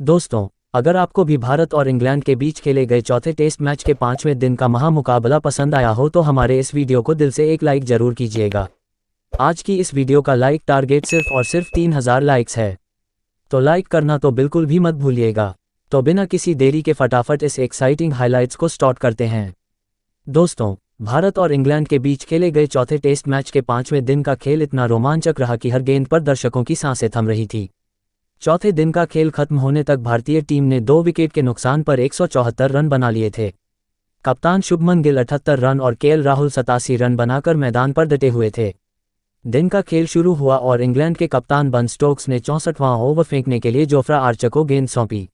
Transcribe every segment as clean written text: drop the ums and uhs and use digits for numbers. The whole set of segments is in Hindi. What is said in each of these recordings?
दोस्तों, अगर आपको भी भारत और इंग्लैंड के बीच खेले गए चौथे टेस्ट मैच के 5वें दिन का महामुकाबला पसंद आया हो तो हमारे इस वीडियो को दिल से एक लाइक जरूर कीजिएगा। आज की इस वीडियो का लाइक टारगेट सिर्फ और सिर्फ 3000 लाइक्स है, तो लाइक करना तो बिल्कुल भी मत भूलिएगा। तो बिना किसी देरी के फटाफट इस एक्साइटिंग हाइलाइट्स को स्टार्ट करते हैं। दोस्तों, भारत और इंग्लैंड के बीच खेले गए चौथे टेस्ट मैच के 5वें दिन का खेल इतना रोमांचक रहा कि हर गेंद पर दर्शकों की सांसें थम रही थी। चौथे दिन का खेल खत्म होने तक भारतीय टीम ने 2 विकेट के नुकसान पर 174 रन बना लिए थे। कप्तान शुभमन गिल 78 रन और केएल राहुल 87 रन बनाकर मैदान पर डटे हुए थे। दिन का खेल शुरू हुआ और इंग्लैंड के कप्तान बन स्टोक्स ने 64वां ओवर फेंकने के लिए जोफ्रा आर्चर को गेंद सौंपी।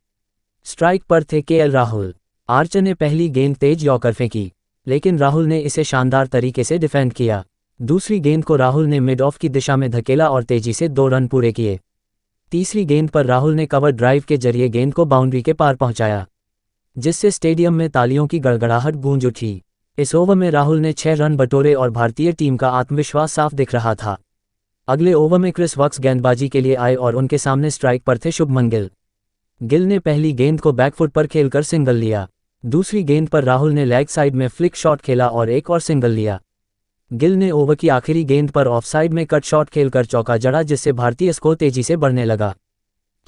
स्ट्राइक पर थे केएल राहुल। आर्चर ने पहली गेंद तेज यॉर्कर फेंकी, लेकिन राहुल ने इसे शानदार तरीके से डिफेंड किया। दूसरी गेंद को राहुल ने मिड ऑफ की दिशा में धकेला और तेजी से 2 रन पूरे किए। तीसरी गेंद पर राहुल ने कवर ड्राइव के जरिए गेंद को बाउंड्री के पार पहुंचाया, जिससे स्टेडियम में तालियों की गड़गड़ाहट गूंज उठी। इस ओवर में राहुल ने 6 रन बटोरे और भारतीय टीम का आत्मविश्वास साफ दिख रहा था। अगले ओवर में क्रिस वॉक्स गेंदबाजी के लिए आए और उनके सामने स्ट्राइक पर थे शुभमन गिल। गिल ने पहली गेंद को बैकफुट पर खेलकर सिंगल लिया। दूसरी गेंद पर राहुल ने लेग साइड में फ्लिक शॉट खेला और एक और सिंगल लिया। गिल ने ओवर की आखिरी गेंद पर ऑफसाइड में कट शॉट खेलकर चौका जड़ा, जिससे भारतीय स्कोर तेजी से बढ़ने लगा।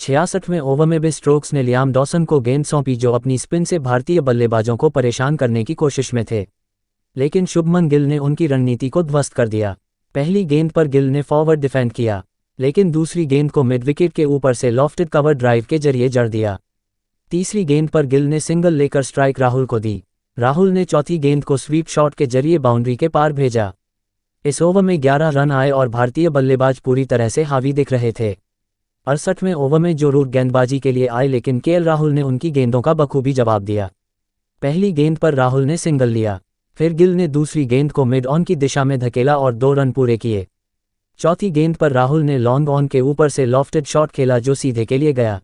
66वें ओवर में भी स्टोक्स ने लियाम डॉसन को गेंद सौंपी, जो अपनी स्पिन से भारतीय बल्लेबाजों को परेशान करने की कोशिश में थे, लेकिन शुभमन गिल ने उनकी रणनीति को ध्वस्त कर दिया। पहली गेंद पर गिल ने फॉरवर्ड डिफेंड किया, लेकिन दूसरी गेंद को मिड विकेट के ऊपर से लॉफ्टेड कवर ड्राइव के जरिए जड़ दिया। तीसरी गेंद पर गिल ने सिंगल लेकर स्ट्राइक राहुल को दी। राहुल ने चौथी गेंद को स्वीप शॉट के जरिए बाउंड्री के पार भेजा। इस ओवर में 11 रन आए और भारतीय बल्लेबाज पूरी तरह से हावी दिख रहे थे। 68वें ओवर में जरूर गेंदबाजी के लिए आए, लेकिन केएल राहुल ने उनकी गेंदों का बखूबी जवाब दिया। पहली गेंद पर राहुल ने सिंगल लिया, फिर गिल ने दूसरी गेंद को मिड ऑन की दिशा में धकेला और 2 रन पूरे किए। चौथी गेंद पर राहुल ने लॉन्ग ऑन के ऊपर से लॉफ्टेड शॉट खेला, जो सीधे के लिए गया।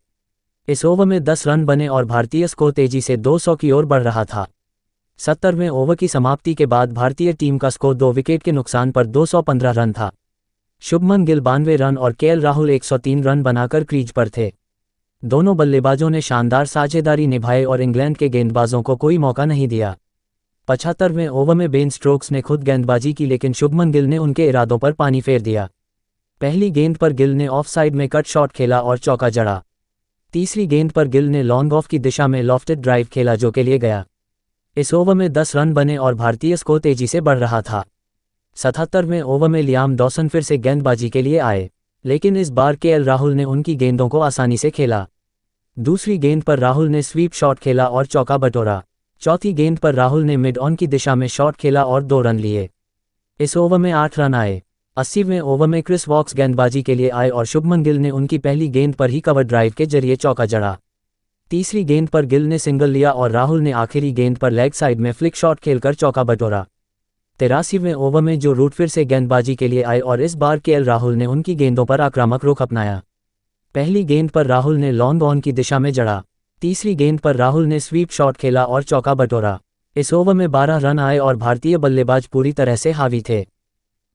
इस ओवर में 10 रन बने और भारतीय स्कोर तेजी से 200 की ओर बढ़ रहा था। 70वें ओवर की समाप्ति के बाद भारतीय टीम का स्कोर 2 विकेट के नुकसान पर 215 रन था। शुभमन गिल 92 रन और केएल राहुल 103 रन बनाकर क्रीज पर थे। दोनों बल्लेबाजों ने शानदार साझेदारी निभाई और इंग्लैंड के गेंदबाजों को कोई मौका नहीं दिया। 75वें ओवर में बेन स्टोक्स ने खुद गेंदबाजी की, लेकिन शुभमन गिल ने उनके इरादों पर पानी फेर दिया। पहली गेंद पर गिल ने ऑफ साइड में कट शॉट खेला और चौका जड़ा। तीसरी गेंद पर गिल ने लॉन्ग ऑफ की दिशा में लॉफ्टेड ड्राइव खेला, जो के लिए गया। इस ओवर में 10 रन बने और भारतीय स्कोर तेजी से बढ़ रहा था। 77वें ओवर में लियाम डॉसन फिर से गेंदबाजी के लिए आए, लेकिन इस बार केएल राहुल ने उनकी गेंदों को आसानी से खेला। दूसरी गेंद पर राहुल ने स्वीप शॉट खेला और चौका बटोरा। चौथी गेंद पर राहुल ने मिड ऑन की दिशा में शॉट खेला और 2 रन लिए। इस ओवर में 8 रन आए। 80वें ओवर में क्रिस वॉक्स गेंदबाजी के लिए आए और शुभमन गिल ने उनकी पहली गेंद पर ही कवर ड्राइव के जरिए चौका जड़ा। तीसरी गेंद पर गिल ने सिंगल लिया और राहुल ने आखिरी गेंद पर लेग साइड में फ्लिक शॉट खेलकर चौका बटोरा। 83वें ओवर में जो रूट फिर से गेंदबाजी के लिए आए और इस बार केएल राहुल ने उनकी गेंदों पर आक्रामक रुख अपनाया। पहली गेंद पर राहुल ने लॉन्ग ऑन की दिशा में जड़ा। तीसरी गेंद पर राहुल ने स्वीप शॉट खेला और चौका बटोरा। इस ओवर में 12 रन आए और भारतीय बल्लेबाज पूरी तरह से हावी थे।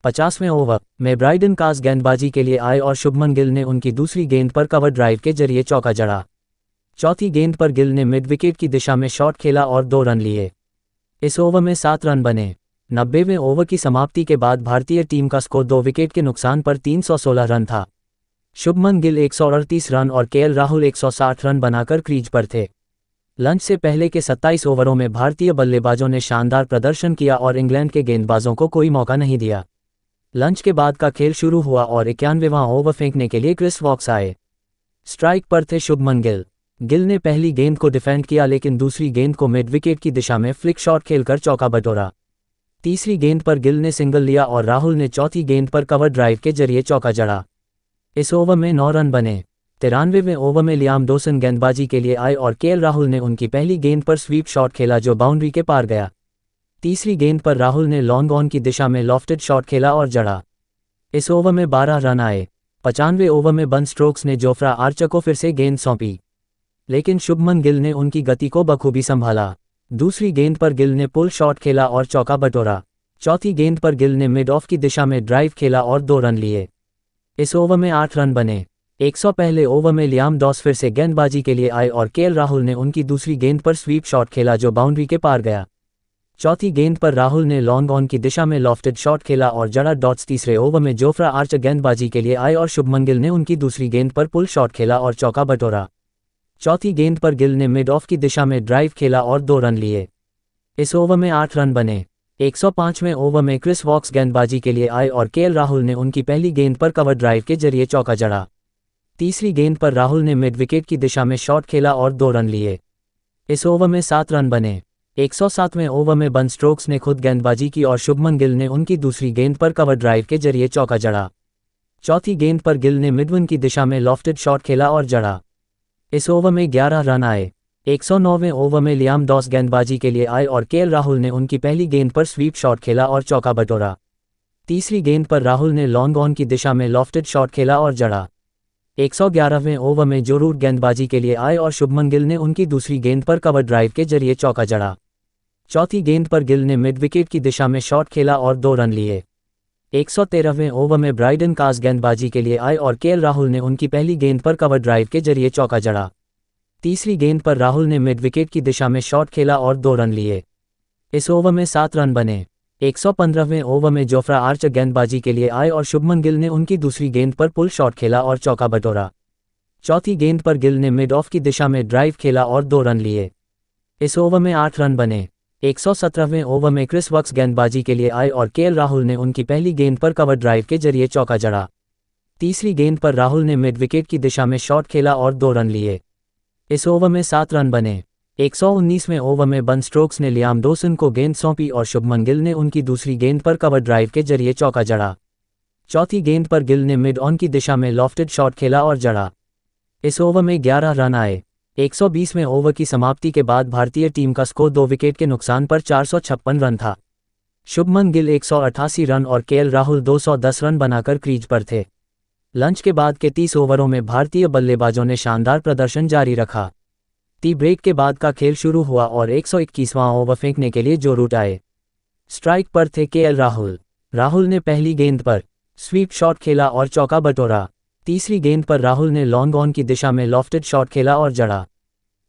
50वें ओवर में ब्राइडन कास गेंदबाजी के लिए आए और शुभमन गिल ने उनकी दूसरी गेंद पर कवर ड्राइव के जरिए चौका जड़ा। चौथी गेंद पर गिल ने मिड विकेट की दिशा में शॉट खेला और 2 रन लिए। इस ओवर में 7 रन बने। 90वें ओवर की समाप्ति के बाद भारतीय टीम का स्कोर 2 विकेट के नुकसान पर 316 रन था। शुभमन गिल 138 रन और केएल राहुल 160 रन बनाकर क्रीज पर थे। लंच से पहले के 27 ओवरों में भारतीय बल्लेबाजों ने शानदार प्रदर्शन किया और इंग्लैंड के गेंदबाजों को कोई मौका नहीं दिया। लंच के बाद का खेल शुरू हुआ और 91वां ओवर फेंकने के लिए क्रिस वॉक्स आए। स्ट्राइक पर थे शुभमन गिल। गिल ने पहली गेंद को डिफेंड किया, लेकिन दूसरी गेंद को मिड विकेट की दिशा में फ्लिक शॉट खेलकर चौका बटोरा। तीसरी गेंद पर गिल ने सिंगल लिया और राहुल ने चौथी गेंद पर कवर ड्राइव के जरिए चौका जड़ा। इस ओवर में 9 रन बने। 93वें ओवर में लियाम डॉसन गेंदबाजी के लिए आए और केएल राहुल ने उनकी पहली गेंद पर स्वीप शॉट खेला, जो बाउंड्री के पार गया। तीसरी गेंद पर राहुल ने लॉन्ग ऑन की दिशा में लॉफ्टेड शॉट खेला और जड़ा। इस ओवर में 12 रन आए। 95वें ओवर में बन स्टोक्स ने जोफ्रा आर्चर को फिर से गेंद सौंपी, लेकिन शुभमन गिल ने उनकी गति को बखूबी संभाला। दूसरी गेंद पर गिल ने पुल शॉट खेला और चौका बटोरा। चौथी गेंद पर गिल ने मिड ऑफ की दिशा में ड्राइव खेला और 2 रन लिए। इस ओवर में 8 रन बने। 100 पहले ओवर में लियाम डॉस फिर से गेंदबाजी के लिए आए और केएल राहुल ने उनकी दूसरी गेंद पर स्वीप शॉट खेला जो बाउंड्री के पार गया। चौथी गेंद पर राहुल ने लॉन्ग ऑन की दिशा में लॉफ्टेड शॉट खेला और जड़ा डॉट्स। तीसरे ओवर में जोफ्रा आर्चर गेंदबाजी के लिए आए और शुभमन गिल ने उनकी दूसरी गेंद पर पुल शॉट खेला और चौका बटोरा। चौथी गेंद पर गिल ने मिड ऑफ की दिशा में ड्राइव खेला और 2 रन लिए। इस ओवर में 8 रन बने। 105वें ओवर में क्रिस वॉक्स गेंदबाजी के लिए आए और केएल राहुल ने उनकी पहली गेंद पर कवर ड्राइव के जरिए चौका जड़ा। तीसरी गेंद पर राहुल ने मिड विकेट की दिशा में शॉट खेला और 2 रन लिए। इस ओवर में 7 रन बने। 107वें ओवर में बन स्ट्रोक्स ने खुद गेंदबाजी की और शुभमन गिल ने उनकी दूसरी गेंद पर कवर ड्राइव के जरिए चौका जड़ा। चौथी गेंद पर गिल ने मिडविन की दिशा में लॉफ्टेड शॉट खेला और जड़ा। इस ओवर में 11 रन आए। 109वें ओवर में लियाम डॉस गेंदबाजी के लिए आए और केएल राहुल ने उनकी पहली गेंद पर स्वीप शॉट खेला और चौका बटोरा। तीसरी गेंद पर राहुल ने लॉन्ग ऑन की दिशा में लॉफ्टेड शॉट खेला और जड़ा। 111वें ओवर में जो रूट गेंदबाजी के लिए आए और शुभमन गिल ने उनकी दूसरी गेंद पर कवर ड्राइव के जरिए चौका जड़ा। चौथी गेंद पर गिल ने मिड विकेट की दिशा में शॉट खेला और 2 रन लिए। 113वें ओवर में ब्राइडन कास गेंदबाजी के लिए आए और केएल राहुल ने उनकी पहली गेंद पर कवर ड्राइव के जरिए चौका जड़ा। तीसरी गेंद पर राहुल ने मिड विकेट की दिशा में शॉट खेला और 2 रन लिए। इस ओवर में 7 रन बने। 115वें ओवर में जोफ्रा आर्चर गेंदबाजी के लिए आए और शुभमन गिल ने उनकी दूसरी गेंद पर पुल शॉट खेला और चौका बटोरा। चौथी गेंद पर गिल ने मिड ऑफ की दिशा में ड्राइव खेला और 2 रन लिए। इस ओवर में 8 रन बने। 117वें ओवर में क्रिस वॉक्स गेंदबाजी के लिए आए और केएल राहुल ने उनकी पहली गेंद पर कवर ड्राइव के जरिए चौका जड़ा। तीसरी गेंद पर राहुल ने मिड विकेट की दिशा में शॉट खेला और 2 रन लिए। इस ओवर में 7 रन बने। 119वें ओवर में बन स्ट्रोक्स ने लियाम डॉसन को गेंद सौंपी और शुभमन गिल ने उनकी दूसरी गेंद पर कवर ड्राइव के जरिए चौका जड़ा। चौथी गेंद पर गिल ने मिड ऑन की दिशा में लॉफ्टेड शॉट खेला और जड़ा। इस ओवर में 11 रन आए। 120वें ओवर की समाप्ति के बाद भारतीय टीम का स्कोर 2 विकेट के नुकसान पर 456 रन था। शुभमन गिल 188 रन और केएल राहुल 210 रन बनाकर क्रीज पर थे। लंच के बाद के 30 ओवरों में भारतीय बल्लेबाजों ने शानदार प्रदर्शन जारी रखा। टी ब्रेक के बाद का खेल शुरू हुआ और 121वां ओवर फेंकने के लिए जो रूट आए। स्ट्राइक पर थे केएल राहुल। राहुल ने पहली गेंद पर स्वीप शॉट खेला और चौका बटोरा। तीसरी गेंद पर राहुल ने लॉन्ग ऑन की दिशा में लॉफ्टेड शॉट खेला और जड़ा।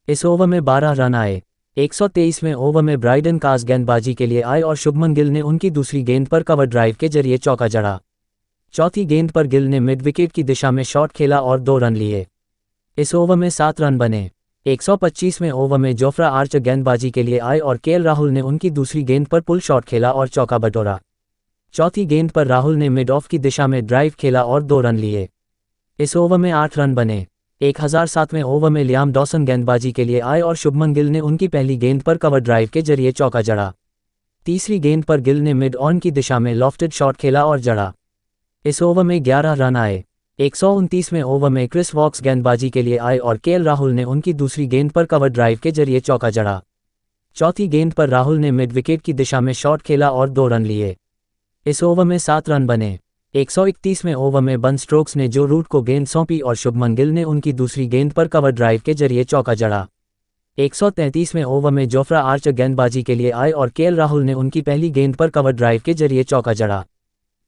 इस ओवर में 12 रन आए। 123वें ओवर में ब्राइडन कास गेंदबाजी के लिए आए और शुभमन गिल ने उनकी दूसरी गेंद पर कवर ड्राइव के जरिए चौका जड़ा। चौथी गेंद पर गिल ने मिड विकेट की दिशा में शॉट खेला और 2 रन लिए। इस ओवर में 7 रन बने। 125वें ओवर में जोफ्रा आर्चर गेंदबाजी के लिए आए और केएल राहुल ने उनकी दूसरी गेंद पर पुल शॉट खेला और चौका बटोरा। चौथी गेंद पर राहुल ने मिड ऑफ की दिशा में ड्राइव खेला और 2 रन लिए। इस ओवर में 8 रन बने। 1007वें ओवर में लियाम डॉसन गेंदबाजी के लिए आए और शुभमन गिल ने उनकी पहली गेंद पर कवर ड्राइव के जरिए चौका जड़ा। तीसरी गेंद पर गिल ने मिड ऑन की दिशा में लॉफ्टेड शॉट खेला और जड़ा। इस ओवर में 11 रन आए। 129वें ओवर में क्रिस वॉक्स गेंदबाजी के लिए आए और केएल राहुल ने उनकी दूसरी गेंद पर कवर ड्राइव के जरिए चौका जड़ा। चौथी गेंद पर राहुल ने मिड विकेट की दिशा में शॉट खेला और 2 रन लिए। इस ओवर में 7 रन बने। 131वें ओवर में बन स्ट्रोक्स ने जो रूट को गेंद सौंपी और शुभमन गिल ने उनकी दूसरी गेंद पर कवर ड्राइव के जरिए चौका जड़ा। 133वें ओवर में जोफ्रा आर्चर गेंदबाजी के लिए आए और केएल राहुल ने उनकी पहली गेंद पर कवर ड्राइव के जरिए चौका जड़ा।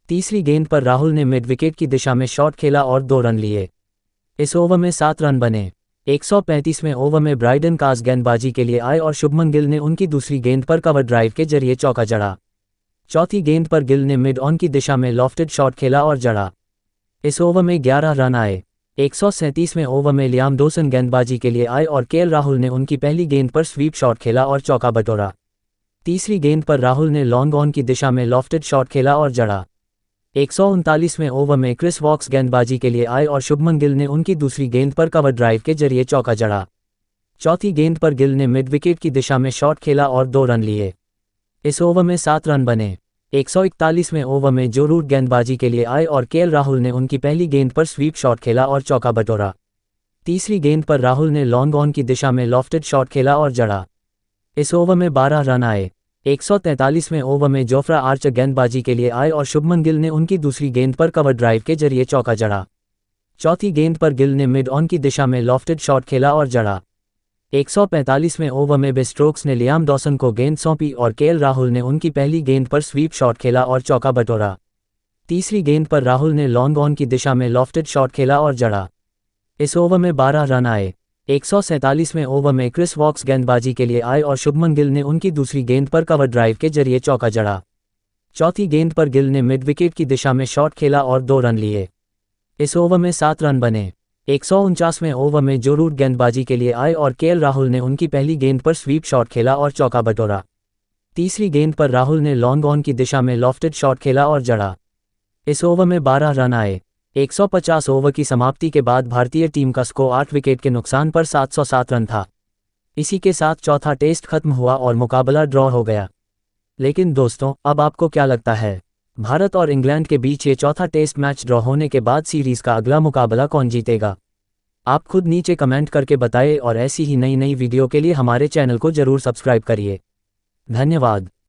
तीसरी गेंद पर राहुल ने मिड विकेट की दिशा में शॉट खेला और 2 रन लिए। इस ओवर में 7 रन बने। 135वें ओवर में ब्राइडन कास गेंदबाजी के लिए आए और शुभमन गिल ने उनकी दूसरी गेंद पर कवर ड्राइव के जरिए चौका जड़ा। चौथी गेंद पर गिल ने मिड ऑन की दिशा में लॉफ्टेड शॉट खेला और जड़ा। इस ओवर में 11 रन आए। 137वें ओवर में लियाम डॉसन गेंदबाजी के लिए आए और केएल राहुल ने उनकी पहली गेंद पर स्वीप शॉट खेला और चौका बटोरा। तीसरी गेंद पर राहुल ने लॉन्ग ऑन की दिशा में लॉफ्टेड शॉट खेला और जड़ा। 139वें ओवर में क्रिस वॉक्स गेंदबाजी के लिए आए और शुभमन गिल ने उनकी दूसरी गेंद पर कवर ड्राइव के जरिए चौका जड़ा। चौथी गेंद पर गिल ने मिड विकेट की दिशा में शॉट खेला और 2 रन लिए। इस ओवर में 7 रन बने। 141वें ओवर में जो रूट गेंदबाजी के लिए आए और केएल राहुल ने उनकी पहली गेंद पर स्वीप शॉट खेला और चौका बटोरा। तीसरी गेंद पर राहुल ने लॉन्ग ऑन की दिशा में लॉफ्टेड शॉट खेला और जड़ा। इस ओवर में 12 रन आए। 143वें ओवर में जोफ्रा आर्चर गेंदबाजी के लिए आए और शुभमन गिल ने उनकी दूसरी गेंद पर कवर ड्राइव के जरिए चौका जड़ा। चौथी गेंद पर गिल ने मिड ऑन की दिशा में लॉफ्टेड शॉट खेला और जड़ा। 145वें ओवर में बे स्ट्रोक्स ने लियाम डॉसन को गेंद सौंपी और केएल राहुल ने उनकी पहली गेंद पर स्वीप शॉट खेला और चौका बटोरा। तीसरी गेंद पर राहुल ने लॉन्ग ऑन की दिशा में लॉफ्टेड शॉट खेला और जड़ा। इस ओवर में 12 रन आए। 147वें ओवर में क्रिस वॉक्स गेंदबाजी के लिए आए और शुभमन गिल ने उनकी दूसरी गेंद पर कवर ड्राइव के जरिए चौका जड़ा। चौथी गेंद पर गिल ने मिड विकेट की दिशा में शॉट खेला और 2 रन लिए। इस ओवर में 7 रन बने। 149वें ओवर में जो रूट गेंदबाजी के लिए आए और केएल राहुल ने उनकी पहली गेंद पर स्वीप शॉट खेला और चौका बटोरा। तीसरी गेंद पर राहुल ने लॉन्ग ऑन की दिशा में लॉफ्टेड शॉट खेला और जड़ा। इस ओवर में 12 रन आए। 150 ओवर की समाप्ति के बाद भारतीय टीम का स्कोर 8 विकेट के नुकसान पर 707 रन था। इसी के साथ चौथा टेस्ट खत्म हुआ और मुकाबला ड्रॉ हो गया। लेकिन दोस्तों, अब आपको क्या लगता है, भारत और इंग्लैंड के बीच ये चौथा टेस्ट मैच ड्रॉ होने के बाद सीरीज का अगला मुकाबला कौन जीतेगा? आप खुद नीचे कमेंट करके बताइए और ऐसी ही नई वीडियो के लिए हमारे चैनल को जरूर सब्सक्राइब करिए। धन्यवाद।